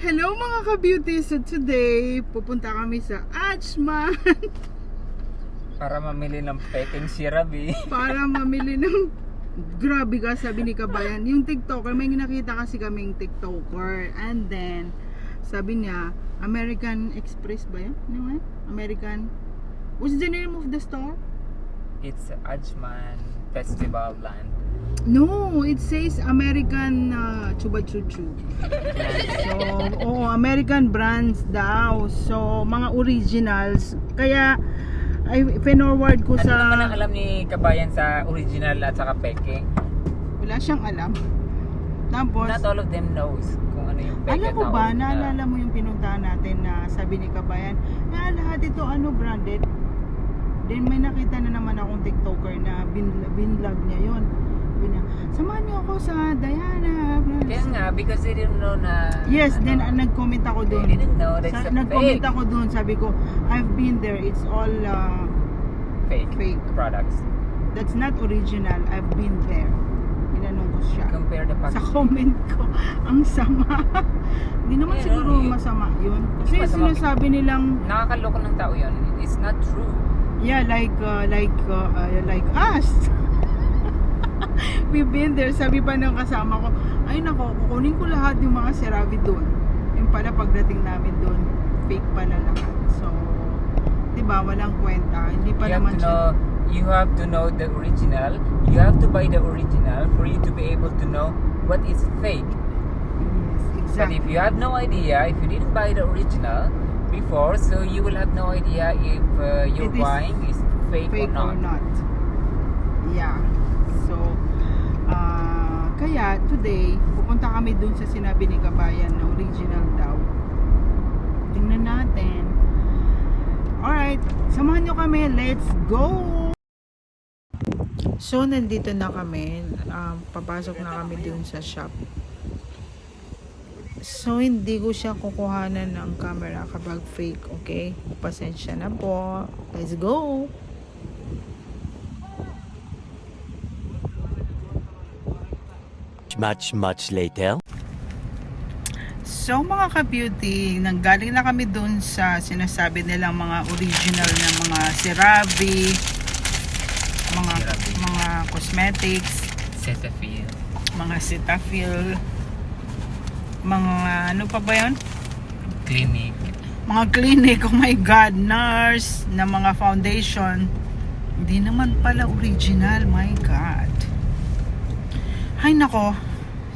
Hello mga ka-beauty! So today, pupunta kami sa Ajman Para mamili ng peking sirabi. para mamili ng grabe ka, sabi ni Kabayan. Yung TikToker, may nakita kasi kaming TikToker. And then, sabi niya, American Express ba yan? Ano nga? American... What's the name of the store? It's Ajman Festival Land. No, it says American Chuba Chuchu. So, American brands daw. So, mga originals. Kaya, ay pinorward ko Ano sa... naman ang alam ni Kabayan sa original at saka peking? Wala siyang alam. Tapos, Not all of them knows kung ano yung peking. alam mo ba, naalala mo yung pinuntahan natin na sabi ni Kabayan, na lahat ito branded. Then may nakita na naman akong TikToker na binlog niya yun. Samahan niyo ako sa Diana. Kaya nga, because they didn't know na... Yes, then nag-comment ako doon. They didn't know that's a Nag-comment fake. ako doon, sabi ko, I've been there, it's all Fake products. That's not original, I've been there. Inanong ko siya. Compare the Sa packaging. comment ko, ang sama. Hindi naman Yeah, siguro no, masama yun. Kasi Masama. sinasabi nilang, Nakakaloko ng tao yun. It's not true. yeah, like us. We've been there. Sabi pa ng kasama ko, ay nako, kukunin ko lahat yung mga serabi doon. Yung pala pagdating namin doon, fake pala lahat. So, di ba, walang kwenta. Hindi pa naman siya. You have to know the original. You have to buy the original for you to be able to know what is fake. Yes, But exactly. if you have no idea, if you didn't buy the original before, so you will have no idea if you're It is buying is fake or not. Yeah. So, kaya today, pupunta kami dun sa sinabi ni Kabayan na original daw. Tingnan natin. Alright, samahan nyo kami. Let's go! So, nandito na kami. Papasok na kami dun sa shop. So, hindi ko siya kukuhanan ng camera kapag fake, okay? Pasensya na po. Let's go! Much later. So mga ka-beauty, nanggaling na kami dun sa sinasabi nilang mga original na mga CeraVe, mga cosmetics, Cetaphil. mga Cetaphil, mga ano pa ba yun? Clinic. Mga clinic, oh my god, nurse, na mga foundation. Hindi naman pala original, my god. Hay nako,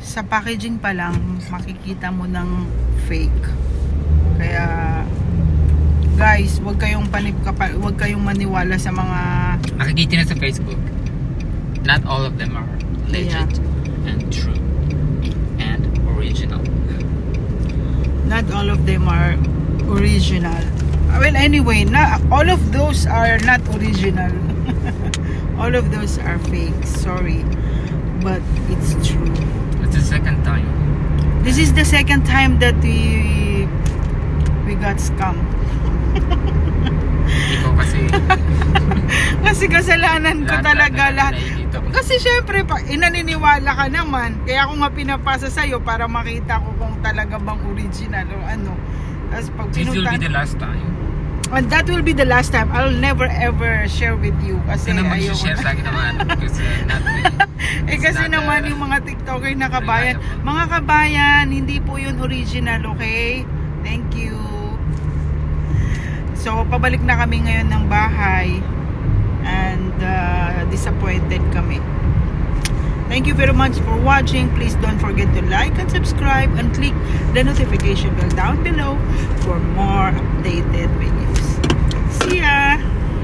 sa packaging pa lang makikita mo ng fake. Kaya guys, wag kayong maniwala sa mga Nakikita na sa Facebook. Not all of them are legit and true and original. not all of them are original. Well, anyway, all of those are not original. All of those are fake. Sorry, but it's true. It's the second time. This is the second time that we got scammed. Ikaw kasi. Kasi kasalanan ko talaga lahat. Nakikita ko. Kasi syempre, inaniniwala ka naman. Kaya ako nga pinapasa sa'yo para makita ko kung talaga bang original o ano. Tapos pag This will be the last time. And that will be the last time. I'll never ever share with you. Kasi Ito naman ayoko share na. sa akin naman. Kasi not me. Kasi not, naman yung mga TikToker na kabayan. Mga kabayan, hindi po yun original, okay? Thank you. So, pabalik na kami ngayon ng bahay. And disappointed kami. Thank you very much for watching. Please don't forget to like and subscribe and click the notification bell down below for more updated videos.